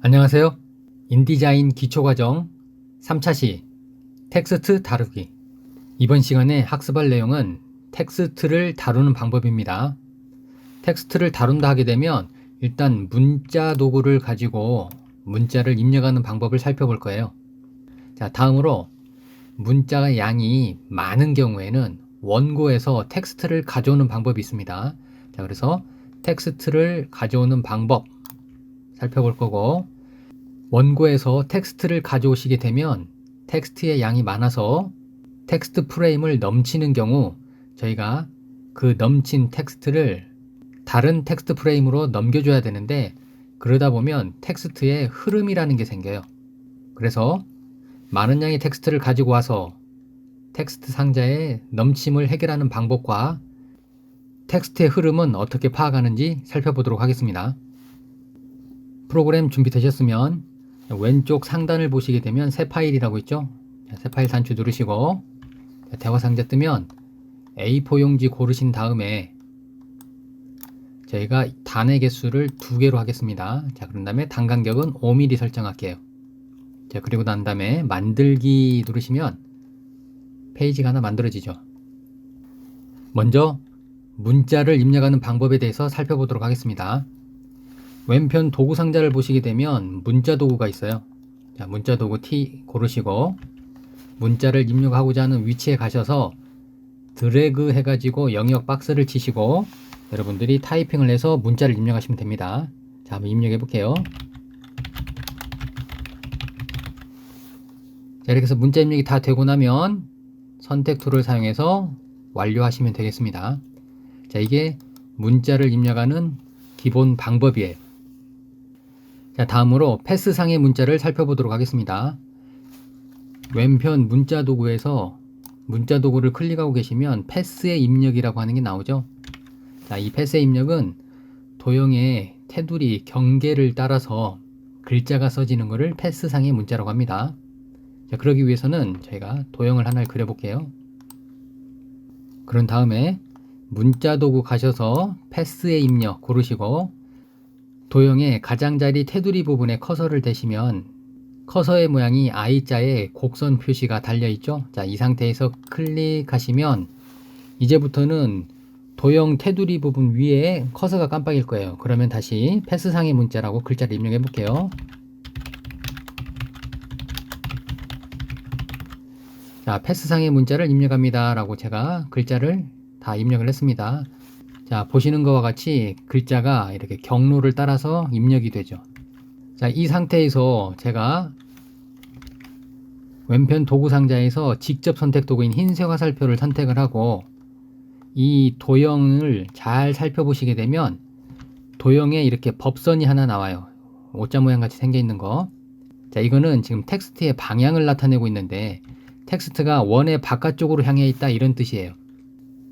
안녕하세요. 인디자인 기초과정 3차 시 텍스트 다루기. 이번 시간에 학습할 내용은 텍스트를 다루는 방법입니다. 텍스트를 다룬다 하게 되면 일단 문자 도구를 가지고 문자를 입력하는 방법을 살펴볼 거예요. 자, 다음으로 문자의 양이 많은 경우에는 원고에서 텍스트를 가져오는 방법이 있습니다. 자, 그래서 텍스트를 가져오는 방법 살펴볼 거고, 원고에서 텍스트를 가져오시게 되면 텍스트의 양이 많아서 텍스트 프레임을 넘치는 경우 저희가 그 넘친 텍스트를 다른 텍스트 프레임으로 넘겨줘야 되는데, 그러다 보면 텍스트에 흐름이라는 게 생겨요. 그래서 많은 양의 텍스트를 가지고 와서 텍스트 상자의 넘침을 해결하는 방법과 텍스트의 흐름은 어떻게 파악하는지 살펴보도록 하겠습니다. 프로그램 준비되셨으면 왼쪽 상단을 보시게 되면 새 파일이라고 있죠. 새 파일 단추 누르시고 대화 상자 뜨면 A4 용지 고르신 다음에 저희가 단의 개수를 2개로 하겠습니다. 자, 그런 다음에 단 간격은 5mm 설정할게요. 자, 그리고 난 다음에 만들기 누르시면 페이지가 하나 만들어지죠. 먼저 문자를 입력하는 방법에 대해서 살펴보도록 하겠습니다. 왼편 도구 상자를 보시게 되면 문자 도구가 있어요. 자, 문자 도구 T 고르시고 문자를 입력하고자 하는 위치에 가셔서 드래그 해가지고 영역 박스를 치시고 여러분들이 타이핑을 해서 문자를 입력하시면 됩니다. 자, 한번 입력해 볼게요. 자, 이렇게 해서 문자 입력이 다 되고 나면 선택 툴을 사용해서 완료하시면 되겠습니다. 자, 이게 문자를 입력하는 기본 방법이에요. 자, 다음으로 패스상의 문자를 살펴보도록 하겠습니다. 왼편 문자 도구에서 문자 도구를 클릭하고 계시면 패스의 입력이라고 하는 게 나오죠. 자, 이 패스의 입력은 도형의 테두리 경계를 따라서 글자가 써지는 것을 패스상의 문자라고 합니다. 자, 그러기 위해서는 저희가 도형을 하나를 그려볼게요. 그런 다음에 문자 도구 가셔서 패스의 입력 고르시고 도형의 가장자리 테두리 부분에 커서를 대시면 커서의 모양이 I자에 곡선 표시가 달려있죠. 자, 이 상태에서 클릭하시면 이제부터는 도형 테두리 부분 위에 커서가 깜빡일 거예요. 그러면 다시 패스상의 문자라고 글자를 입력해 볼게요. 자, 패스상의 문자를 입력합니다 라고 제가 글자를 다 입력을 했습니다. 자, 보시는 것과 같이 글자가 이렇게 경로를 따라서 입력이 되죠. 자, 이 상태에서 제가 왼편 도구 상자에서 직접 선택 도구인 흰색 화살표를 선택을 하고 이 도형을 잘 살펴보시게 되면 도형에 이렇게 법선이 하나 나와요. 오자 모양 같이 생겨 있는 거. 자, 이거는 지금 텍스트의 방향을 나타내고 있는데 텍스트가 원의 바깥쪽으로 향해 있다 이런 뜻이에요.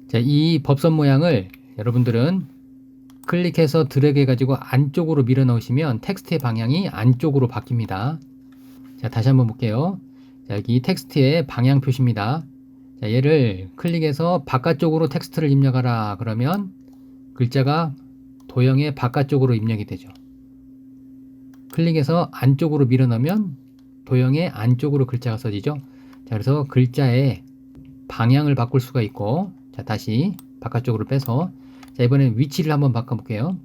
자, 이 법선 모양을 여러분들은 클릭해서 드래그 해가지고 안쪽으로 밀어 넣으시면 텍스트의 방향이 안쪽으로 바뀝니다. 자, 다시 한번 볼게요. 자, 여기 텍스트의 방향 표시입니다. 자, 얘를 클릭해서 바깥쪽으로 텍스트를 입력하라 그러면 글자가 도형의 바깥쪽으로 입력이 되죠. 클릭해서 안쪽으로 밀어 넣으면 도형의 안쪽으로 글자가 써지죠. 자, 그래서 글자의 방향을 바꿀 수가 있고, 자, 다시 바깥쪽으로 빼서 자, 이번엔 위치를 한번 바꿔볼게요.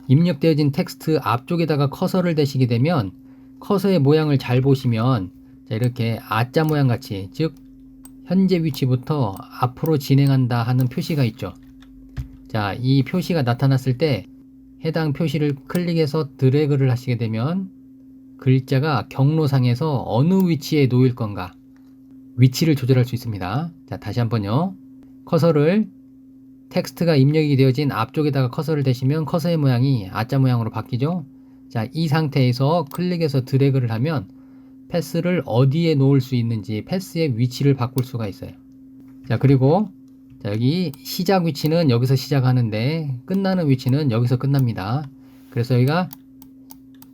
입력되어진 텍스트 앞쪽에다가 커서를 대시게 되면 커서의 모양을 잘 보시면 자, 이렇게 A자 모양 같이, 즉 현재 위치부터 앞으로 진행한다 하는 표시가 있죠. 자, 이 표시가 나타났을 때 해당 표시를 클릭해서 드래그를 하시게 되면 글자가 경로상에서 어느 위치에 놓일 건가 위치를 조절할 수 있습니다. 자, 다시 한번요. 커서를 텍스트가 입력이 되어진 앞쪽에다가 커서를 대시면 커서의 모양이 A자 모양으로 바뀌죠. 자, 이 상태에서 클릭해서 드래그를 하면 패스를 어디에 놓을 수 있는지 패스의 위치를 바꿀 수가 있어요. 자, 그리고 자, 여기 시작 위치는 여기서 시작하는데 끝나는 위치는 여기서 끝납니다. 그래서 여기가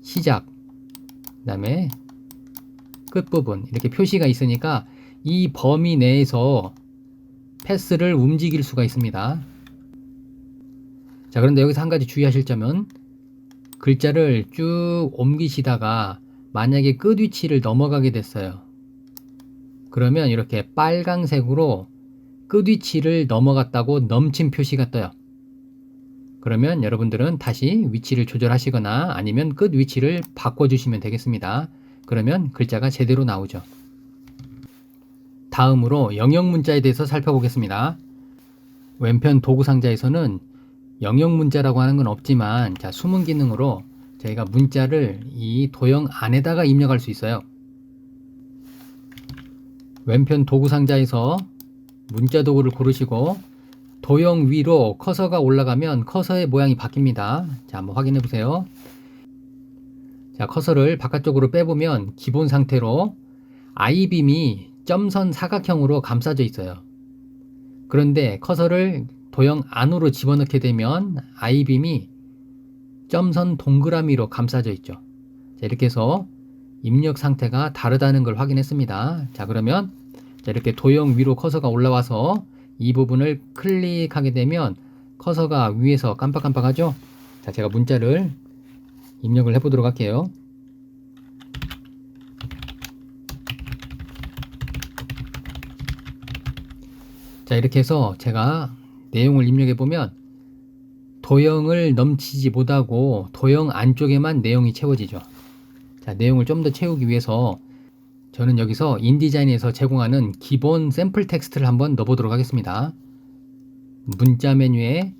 시작, 그 다음에 끝부분 이렇게 표시가 있으니까 이 범위 내에서 패스를 움직일 수가 있습니다. 자, 그런데 여기서 한 가지 주의하실 점은 글자를 쭉 옮기시다가 만약에 끝 위치를 넘어가게 됐어요. 그러면 이렇게 빨강색으로 끝 위치를 넘어갔다고 넘친 표시가 떠요. 그러면 여러분들은 다시 위치를 조절하시거나 아니면 끝 위치를 바꿔주시면 되겠습니다. 그러면 글자가 제대로 나오죠. 다음으로 영역 문자에 대해서 살펴보겠습니다. 왼편 도구 상자에서는 영역 문자라고 하는 건 없지만 숨은 기능으로 저희가 문자를 이 도형 안에다가 입력할 수 있어요. 왼편 도구 상자에서 문자 도구를 고르시고 도형 위로 커서가 올라가면 커서의 모양이 바뀝니다. 자, 한번 확인해 보세요. 자, 커서를 바깥쪽으로 빼보면 기본 상태로 I빔이 점선 사각형으로 감싸져 있어요. 그런데 커서를 도형 안으로 집어넣게 되면 I빔이 점선 동그라미로 감싸져 있죠. 자, 이렇게 해서 입력 상태가 다르다는 걸 확인했습니다. 자, 그러면 이렇게 도형 위로 커서가 올라와서 이 부분을 클릭하게 되면 커서가 위에서 깜빡깜빡하죠? 자, 제가 문자를 입력을 해보도록 할게요. 자, 이렇게 해서 제가 내용을 입력해 보면 도형을 넘치지 못하고 도형 안쪽에만 내용이 채워지죠. 자, 내용을 좀 더 채우기 위해서 저는 여기서 인디자인에서 제공하는 기본 샘플 텍스트를 한번 넣어보도록 하겠습니다. 문자 메뉴에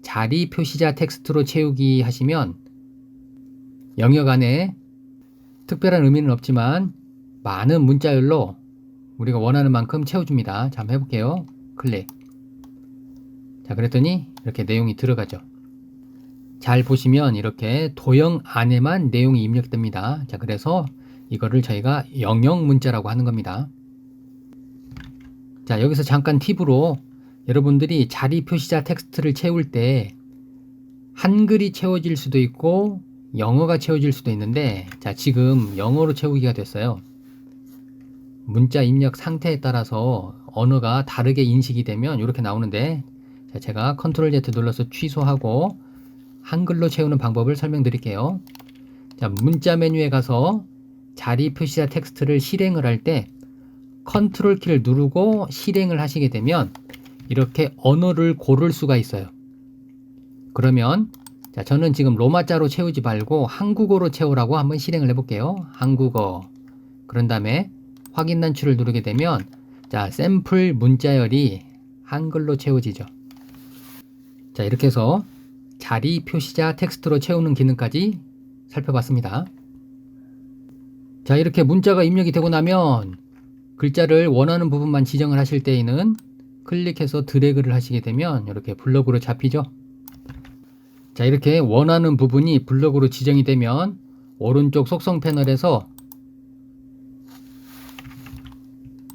자리 표시자 텍스트로 채우기 하시면 영역 안에 특별한 의미는 없지만 많은 문자열로 우리가 원하는 만큼 채워줍니다. 자, 한번 해볼게요. 클릭. 자, 그랬더니 이렇게 내용이 들어가죠. 잘 보시면 이렇게 도형 안에만 내용이 입력됩니다. 자, 그래서 이거를 저희가 영역 문자라고 하는 겁니다. 자, 여기서 잠깐 팁으로 여러분들이 자리 표시자 텍스트를 채울 때 한글이 채워질 수도 있고 영어가 채워질 수도 있는데, 자, 지금 영어로 채우기가 됐어요. 문자 입력 상태에 따라서 언어가 다르게 인식이 되면 이렇게 나오는데, 자, 제가 Ctrl Z 눌러서 취소하고 한글로 채우는 방법을 설명드릴게요. 자, 문자 메뉴에 가서 자리 표시자 텍스트를 실행을 할 때 컨트롤 키를 누르고 실행을 하시게 되면 이렇게 언어를 고를 수가 있어요. 그러면 자, 저는 지금 로마자로 채우지 말고 한국어로 채우라고 한번 실행을 해볼게요. 한국어. 그런 다음에 확인 단추를 누르게 되면 자, 샘플 문자열이 한글로 채워지죠. 자, 이렇게 해서 자리 표시자 텍스트로 채우는 기능까지 살펴봤습니다. 자, 이렇게 문자가 입력이 되고 나면 글자를 원하는 부분만 지정을 하실 때에는 클릭해서 드래그를 하시게 되면 이렇게 블럭으로 잡히죠. 자, 이렇게 원하는 부분이 블럭으로 지정이 되면 오른쪽 속성 패널에서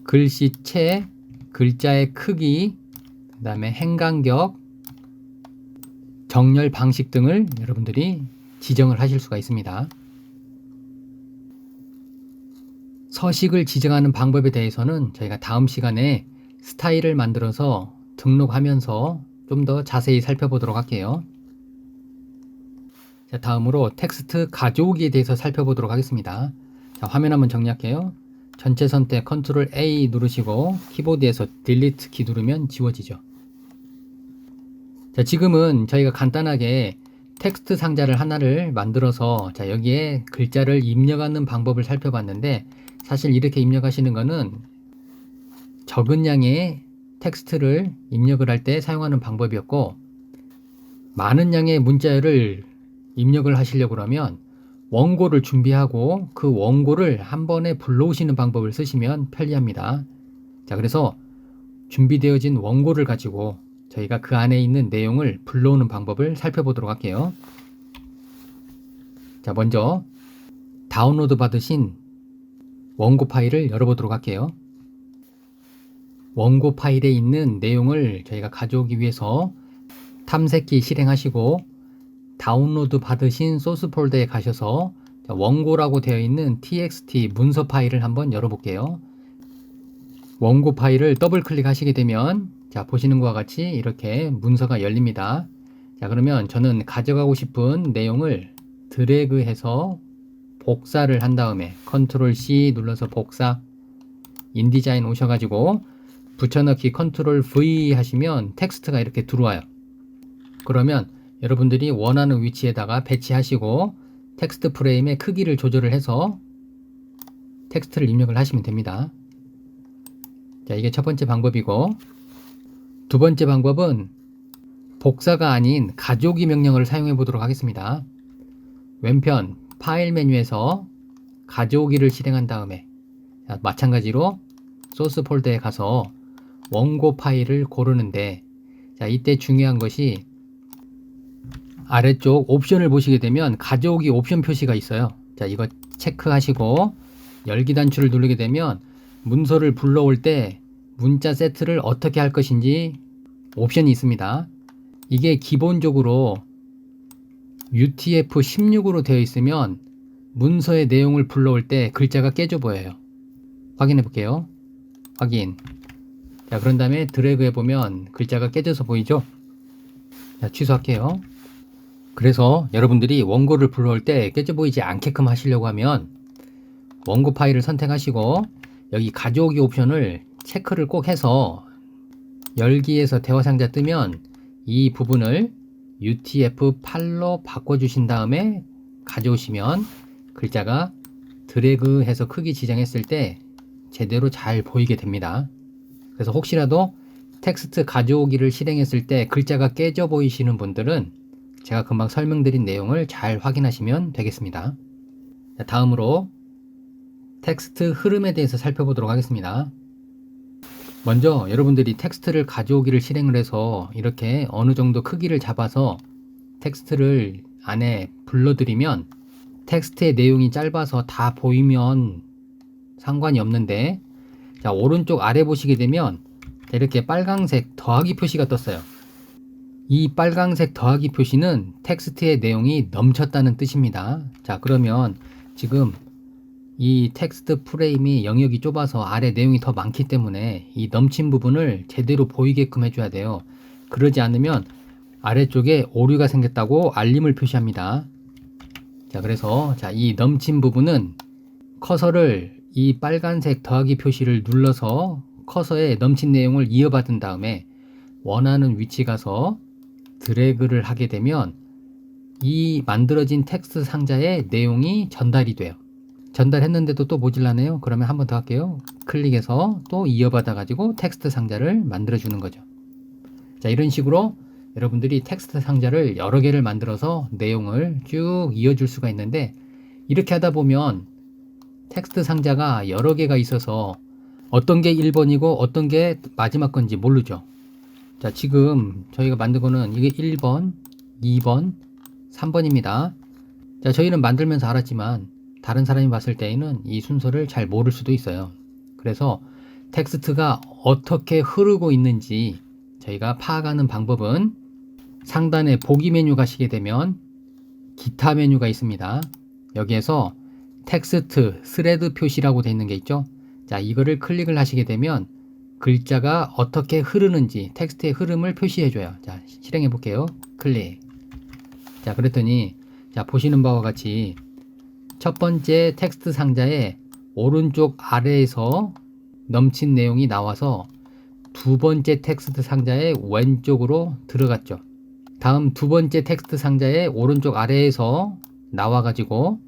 글씨체, 글자의 크기, 그 다음에 행간격, 정렬 방식 등을 여러분들이 지정을 하실 수가 있습니다. 서식을 지정하는 방법에 대해서는 저희가 다음 시간에 스타일을 만들어서 등록하면서 좀 더 자세히 살펴보도록 할게요. 자, 다음으로 텍스트 가져오기에 대해서 살펴보도록 하겠습니다. 자, 화면 한번 정리할게요. 전체 선택 Ctrl A 누르시고 키보드에서 딜리트 키 누르면 지워지죠. 자, 지금은 저희가 간단하게 텍스트 상자를 하나를 만들어서 자, 여기에 글자를 입력하는 방법을 살펴봤는데, 사실 이렇게 입력하시는 거는 적은 양의 텍스트를 입력을 할 때 사용하는 방법이었고, 많은 양의 문자열을 입력을 하시려고 그러면 원고를 준비하고 그 원고를 한 번에 불러오시는 방법을 쓰시면 편리합니다. 자, 그래서 준비되어진 원고를 가지고 저희가 그 안에 있는 내용을 불러오는 방법을 살펴보도록 할게요. 자, 먼저 다운로드 받으신 원고 파일을 열어보도록 할게요. 원고 파일에 있는 내용을 저희가 가져오기 위해서 탐색기 실행하시고 다운로드 받으신 소스 폴더에 가셔서 원고라고 되어 있는 txt 문서 파일을 한번 열어볼게요. 원고 파일을 더블 클릭하시게 되면 자, 보시는 것과 같이 이렇게 문서가 열립니다. 자, 그러면 저는 가져가고 싶은 내용을 드래그해서 복사를 한 다음에 컨트롤 C 눌러서 복사, 인디자인 오셔가지고 붙여넣기 컨트롤 V 하시면 텍스트가 이렇게 들어와요. 그러면 여러분들이 원하는 위치에다가 배치하시고 텍스트 프레임의 크기를 조절을 해서 텍스트를 입력을 하시면 됩니다. 자, 이게 첫 번째 방법이고, 두 번째 방법은 복사가 아닌 가져오기 명령을 사용해 보도록 하겠습니다. 왼편 파일 메뉴에서 가져오기를 실행한 다음에, 자, 마찬가지로 소스 폴더에 가서 원고 파일을 고르는데, 자, 이때 중요한 것이 아래쪽 옵션을 보시게 되면 가져오기 옵션 표시가 있어요. 자, 이거 체크하시고 열기 단추를 누르게 되면 문서를 불러올 때 문자 세트를 어떻게 할 것인지 옵션이 있습니다. 이게 기본적으로 UTF-16으로 되어 있으면 문서의 내용을 불러올 때 글자가 깨져 보여요. 확인해 볼게요. 확인. 자, 그런 다음에 드래그 해보면 글자가 깨져서 보이죠? 자, 취소할게요. 그래서 여러분들이 원고를 불러올 때 깨져 보이지 않게끔 하시려고 하면 원고 파일을 선택하시고 여기 가져오기 옵션을 체크를 꼭 해서 열기에서 대화 상자 뜨면 이 부분을 UTF-8로 바꿔주신 다음에 가져오시면 글자가 드래그해서 크기 지정했을 때 제대로 잘 보이게 됩니다. 그래서 혹시라도 텍스트 가져오기를 실행했을 때 글자가 깨져 보이시는 분들은 제가 금방 설명드린 내용을 잘 확인하시면 되겠습니다. 자, 다음으로 텍스트 흐름에 대해서 살펴보도록 하겠습니다. 먼저 여러분들이 텍스트를 가져오기를 실행을 해서 이렇게 어느 정도 크기를 잡아서 텍스트를 안에 불러들이면 텍스트의 내용이 짧아서 다 보이면 상관이 없는데, 자, 오른쪽 아래 보시게 되면 이렇게 빨강색 더하기 표시가 떴어요. 이 빨강색 더하기 표시는 텍스트의 내용이 넘쳤다는 뜻입니다. 자, 그러면 지금 이 텍스트 프레임이 영역이 좁아서 아래 내용이 더 많기 때문에 이 넘친 부분을 제대로 보이게끔 해줘야 돼요. 그러지 않으면 아래쪽에 오류가 생겼다고 알림을 표시합니다. 자, 그래서 이 넘친 부분은 커서를 이 빨간색 더하기 표시를 눌러서 커서에 넘친 내용을 이어받은 다음에 원하는 위치 가서 드래그를 하게 되면 이 만들어진 텍스트 상자의 내용이 전달이 돼요. 전달했는데도 또 모질라네요. 그러면 한 번 더 할게요. 클릭해서 또 이어받아 가지고 텍스트 상자를 만들어 주는 거죠. 자, 이런 식으로 여러분들이 텍스트 상자를 여러 개를 만들어서 내용을 쭉 이어줄 수가 있는데, 이렇게 하다 보면 텍스트 상자가 여러 개가 있어서 어떤 게 1번이고 어떤 게 마지막 건지 모르죠. 자, 지금 저희가 만든 거는 이게 1번, 2번, 3번입니다. 자, 저희는 만들면서 알았지만 다른 사람이 봤을 때에는 이 순서를 잘 모를 수도 있어요. 그래서 텍스트가 어떻게 흐르고 있는지 저희가 파악하는 방법은 상단에 보기 메뉴 가시게 되면 기타 메뉴가 있습니다. 여기에서 텍스트 스레드 표시라고 되어 있는 게 있죠. 자, 이거를 클릭을 하시게 되면 글자가 어떻게 흐르는지 텍스트의 흐름을 표시해줘요. 자, 실행해 볼게요. 클릭. 자, 그랬더니 자, 보시는 바와 같이 첫 번째 텍스트 상자의 오른쪽 아래에서 넘친 내용이 나와서 두 번째 텍스트 상자의 왼쪽으로 들어갔죠. 다음 두 번째 텍스트 상자의 오른쪽 아래에서 나와가지고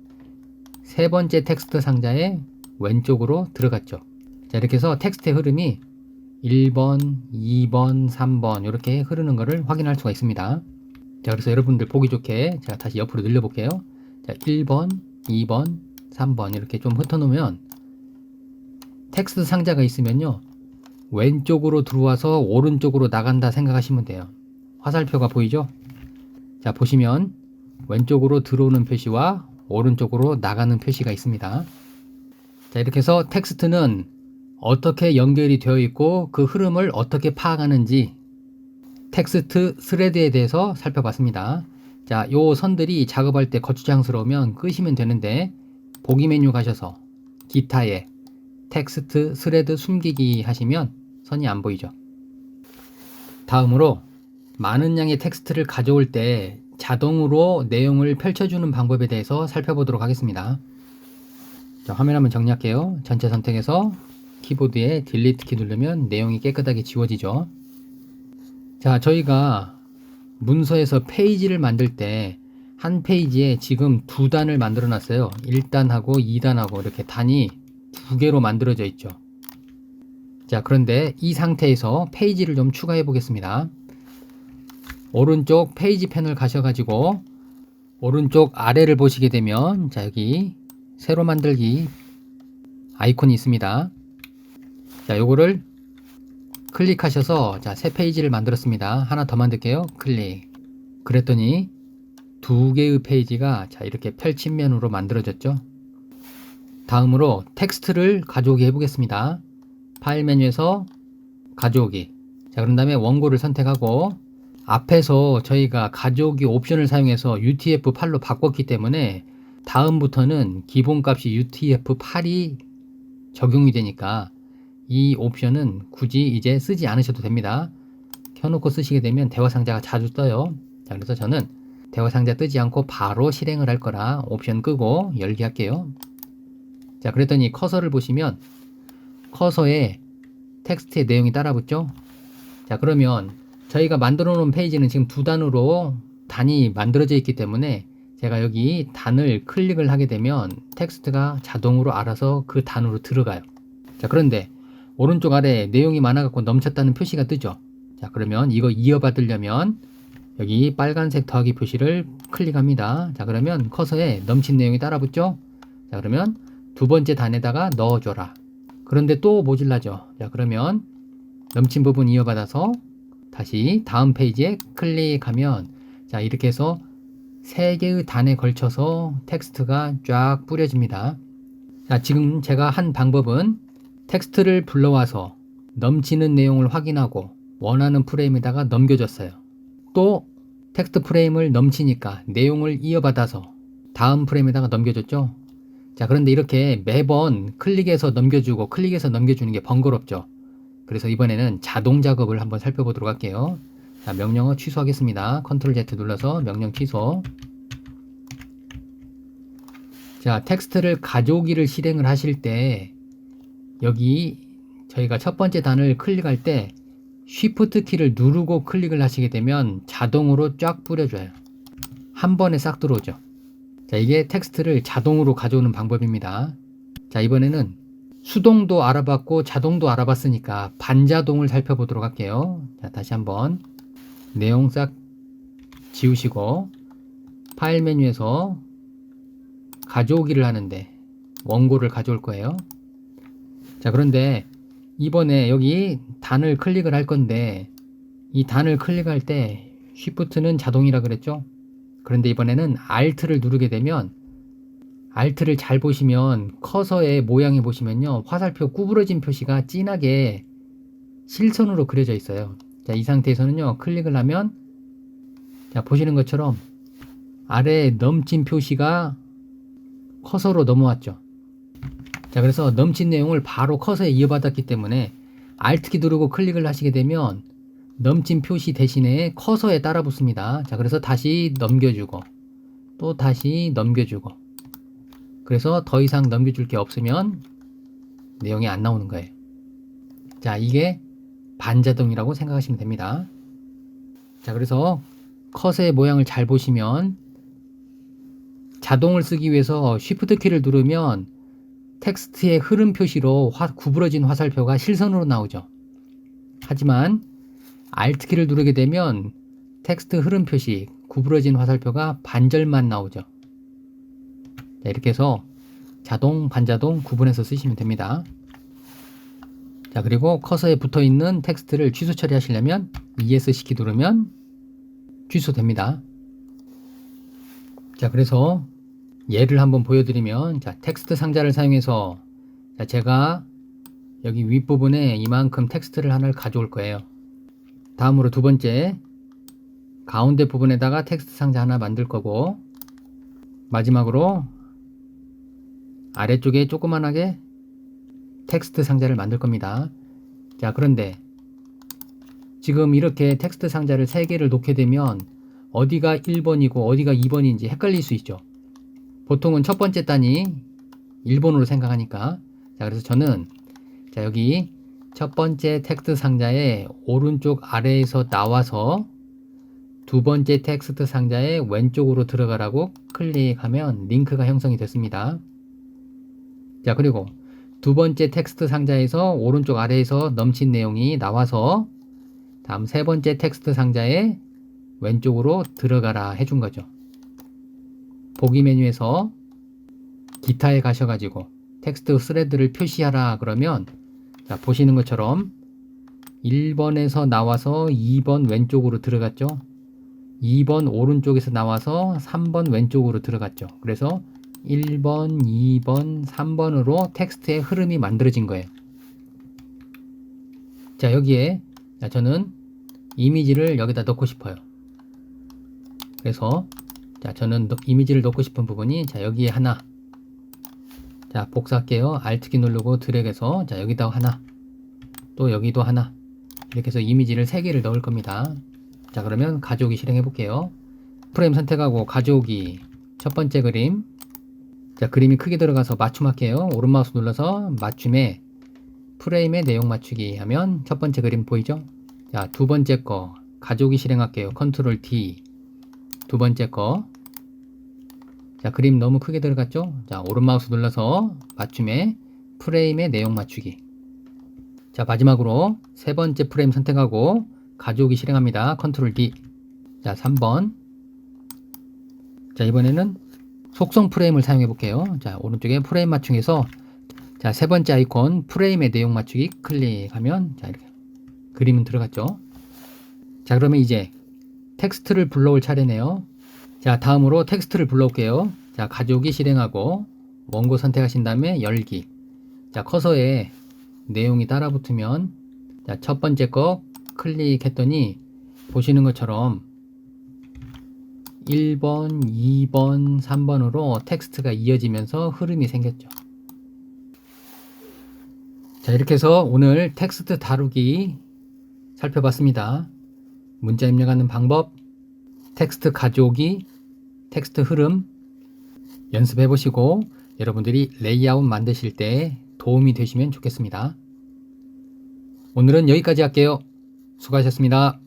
세 번째 텍스트 상자의 왼쪽으로 들어갔죠. 자, 이렇게 해서 텍스트의 흐름이 1번, 2번, 3번 이렇게 흐르는 것을 확인할 수가 있습니다. 자, 그래서 여러분들 보기 좋게 제가 다시 옆으로 늘려볼게요. 자, 1번, 2번, 3번 이렇게 좀 흩어놓으면 텍스트 상자가 있으면요, 왼쪽으로 들어와서 오른쪽으로 나간다 생각하시면 돼요. 화살표가 보이죠? 자, 보시면 왼쪽으로 들어오는 표시와 오른쪽으로 나가는 표시가 있습니다. 자, 이렇게 해서 텍스트는 어떻게 연결이 되어 있고 그 흐름을 어떻게 파악하는지 텍스트 스레드에 대해서 살펴봤습니다. 자, 요 선들이 작업할 때 거추장스러우면 끄시면 되는데 보기 메뉴 가셔서 기타에 텍스트 스레드 숨기기 하시면 선이 안 보이죠. 다음으로 많은 양의 텍스트를 가져올 때 자동으로 내용을 펼쳐주는 방법에 대해서 살펴보도록 하겠습니다. 자, 화면 한번 정리할게요. 전체 선택해서 키보드에 딜리트 키 누르면 내용이 깨끗하게 지워지죠. 자, 저희가 문서에서 페이지를 만들 때 한 페이지에 지금 두 단을 만들어 놨어요. 1단하고 2단하고 이렇게 단이 두 개로 만들어져 있죠. 자, 그런데 이 상태에서 페이지를 좀 추가해 보겠습니다. 오른쪽 페이지 패널 가셔가지고 오른쪽 아래를 보시게 되면 자, 여기 새로 만들기 아이콘이 있습니다. 자, 요거를 클릭하셔서 자, 새 페이지를 만들었습니다. 하나 더 만들게요. 클릭. 그랬더니 두 개의 페이지가 자, 이렇게 펼친면으로 만들어졌죠. 다음으로 텍스트를 가져오기 해보겠습니다. 파일 메뉴에서 가져오기. 자, 그런 다음에 원고를 선택하고 앞에서 저희가 가져오기 옵션을 사용해서 UTF-8로 바꿨기 때문에 다음부터는 기본값이 UTF-8이 적용이 되니까 이 옵션은 굳이 이제 쓰지 않으셔도 됩니다. 켜놓고 쓰시게 되면 대화 상자가 자주 떠요. 자, 그래서 저는 대화 상자 뜨지 않고 바로 실행을 할 거라 옵션 끄고 열기 할게요. 자, 그랬더니 커서를 보시면 커서에 텍스트의 내용이 따라붙죠. 자, 그러면 저희가 만들어 놓은 페이지는 지금 두 단으로 단이 만들어져 있기 때문에 제가 여기 단을 클릭을 하게 되면 텍스트가 자동으로 알아서 그 단으로 들어가요. 자, 그런데 오른쪽 아래 내용이 많아갖고 넘쳤다는 표시가 뜨죠. 자, 그러면 이거 이어받으려면 여기 빨간색 더하기 표시를 클릭합니다. 자, 그러면 커서에 넘친 내용이 따라붙죠. 자, 그러면 두 번째 단에다가 넣어줘라. 그런데 또 모질라죠. 자, 그러면 넘친 부분 이어받아서 다시 다음 페이지에 클릭하면 자, 이렇게 해서 세 개의 단에 걸쳐서 텍스트가 쫙 뿌려집니다. 자, 지금 제가 한 방법은 텍스트를 불러와서 넘치는 내용을 확인하고 원하는 프레임에다가 넘겨줬어요. 또 텍스트 프레임을 넘치니까 내용을 이어받아서 다음 프레임에다가 넘겨줬죠. 자, 그런데 이렇게 매번 클릭해서 넘겨주고 클릭해서 넘겨주는 게 번거롭죠. 그래서 이번에는 자동 작업을 한번 살펴보도록 할게요. 자, 명령어 취소하겠습니다. 컨트롤 Z 눌러서 명령 취소. 자, 텍스트를 가져오기를 실행을 하실 때 여기 저희가 첫 번째 단을 클릭할 때 Shift 키를 누르고 클릭을 하시게 되면 자동으로 쫙 뿌려줘요. 한 번에 싹 들어오죠. 자, 이게 텍스트를 자동으로 가져오는 방법입니다. 자, 이번에는 수동도 알아봤고 자동도 알아봤으니까 반자동을 살펴보도록 할게요. 자, 다시 한번 내용 싹 지우시고 파일 메뉴에서 가져오기를 하는데 원고를 가져올 거예요. 자, 그런데 이번에 여기 단을 클릭을 할 건데 이 단을 클릭할 때 Shift는 자동이라 그랬죠. 그런데 이번에는 Alt를 누르게 되면 Alt를 잘 보시면 커서의 모양에 보시면요, 화살표 구부러진 표시가 진하게 실선으로 그려져 있어요. 자, 이 상태에서는요, 클릭을 하면 자, 보시는 것처럼 아래에 넘친 표시가 커서로 넘어왔죠. 자, 그래서 넘친 내용을 바로 커서에 이어받았기 때문에 Alt키 누르고 클릭을 하시게 되면 넘친 표시 대신에 커서에 따라 붙습니다. 자, 그래서 다시 넘겨주고 또 다시 넘겨주고, 그래서 더 이상 넘겨줄 게 없으면 내용이 안 나오는 거예요. 자, 이게 반자동이라고 생각하시면 됩니다. 자, 그래서 커서의 모양을 잘 보시면 자동을 쓰기 위해서 Shift 키를 누르면 텍스트의 흐름 표시로 구부러진 화살표가 실선으로 나오죠. 하지만 Alt 키를 누르게 되면 텍스트 흐름 표시, 구부러진 화살표가 반절만 나오죠. 자, 이렇게 해서 자동, 반자동 구분해서 쓰시면 됩니다. 자, 그리고 커서에 붙어 있는 텍스트를 취소 처리하시려면 ESC 키 누르면 취소됩니다. 자, 그래서 예를 한번 보여드리면, 자, 텍스트 상자를 사용해서 자, 제가 여기 윗부분에 이만큼 텍스트를 하나를 가져올 거예요. 다음으로 두 번째, 가운데 부분에다가 텍스트 상자 하나 만들 거고, 마지막으로 아래쪽에 조그만하게 텍스트 상자를 만들 겁니다. 자, 그런데 지금 이렇게 텍스트 상자를 3개를 놓게 되면 어디가 1번이고 어디가 2번인지 헷갈릴 수 있죠. 보통은 첫 번째 단위 1번으로 생각하니까. 자, 그래서 저는 자, 여기 첫 번째 텍스트 상자의 오른쪽 아래에서 나와서 두 번째 텍스트 상자의 왼쪽으로 들어가라고 클릭하면 링크가 형성이 됐습니다. 자, 그리고 두 번째 텍스트 상자에서 오른쪽 아래에서 넘친 내용이 나와서 다음 세 번째 텍스트 상자의 왼쪽으로 들어가라 해준 거죠. 보기 메뉴에서 기타에 가셔가지고 텍스트 스레드를 표시하라 그러면 자, 보시는 것처럼 1번에서 나와서 2번 왼쪽으로 들어갔죠. 2번 오른쪽에서 나와서 3번 왼쪽으로 들어갔죠. 그래서 1번, 2번, 3번으로 텍스트의 흐름이 만들어진 거예요. 자, 여기에 자, 저는 이미지를 여기다 넣고 싶어요. 그래서 자, 저는 이미지를 넣고 싶은 부분이 자, 여기에 하나. 자, 복사할게요. Alt키 누르고 드래그해서 자, 여기다 하나. 또 여기도 하나. 이렇게 해서 이미지를 3개를 넣을 겁니다. 자, 그러면 가져오기 실행해 볼게요. 프레임 선택하고 가져오기. 첫 번째 그림. 자, 그림이 크게 들어가서 맞춤할게요. 오른 마우스 눌러서 맞춤에 프레임에 내용 맞추기 하면 첫 번째 그림 보이죠? 자, 두 번째 거 가져오기 실행할게요. 컨트롤 D. 두 번째 거. 자, 그림 너무 크게 들어갔죠? 자, 오른 마우스 눌러서 맞춤에 프레임에 내용 맞추기. 자, 마지막으로 세 번째 프레임 선택하고 가져오기 실행합니다. 컨트롤 D. 자, 3번. 자, 이번에는 속성 프레임을 사용해 볼게요. 자, 오른쪽에 프레임 맞추기에서 자, 세 번째 아이콘 프레임의 내용 맞추기 클릭하면 자, 이렇게 그림은 들어갔죠. 자, 그러면 이제 텍스트를 불러올 차례네요. 자, 다음으로 텍스트를 불러올게요. 자, 가져오기 실행하고 원고 선택하신 다음에 열기. 자, 커서에 내용이 따라 붙으면 자, 첫 번째 거 클릭했더니 보시는 것처럼 1번, 2번, 3번으로 텍스트가 이어지면서 흐름이 생겼죠. 자, 이렇게 해서 오늘 텍스트 다루기 살펴봤습니다. 문자 입력하는 방법, 텍스트 가져오기, 텍스트 흐름 연습해 보시고 여러분들이 레이아웃 만드실 때 도움이 되시면 좋겠습니다. 오늘은 여기까지 할게요. 수고하셨습니다.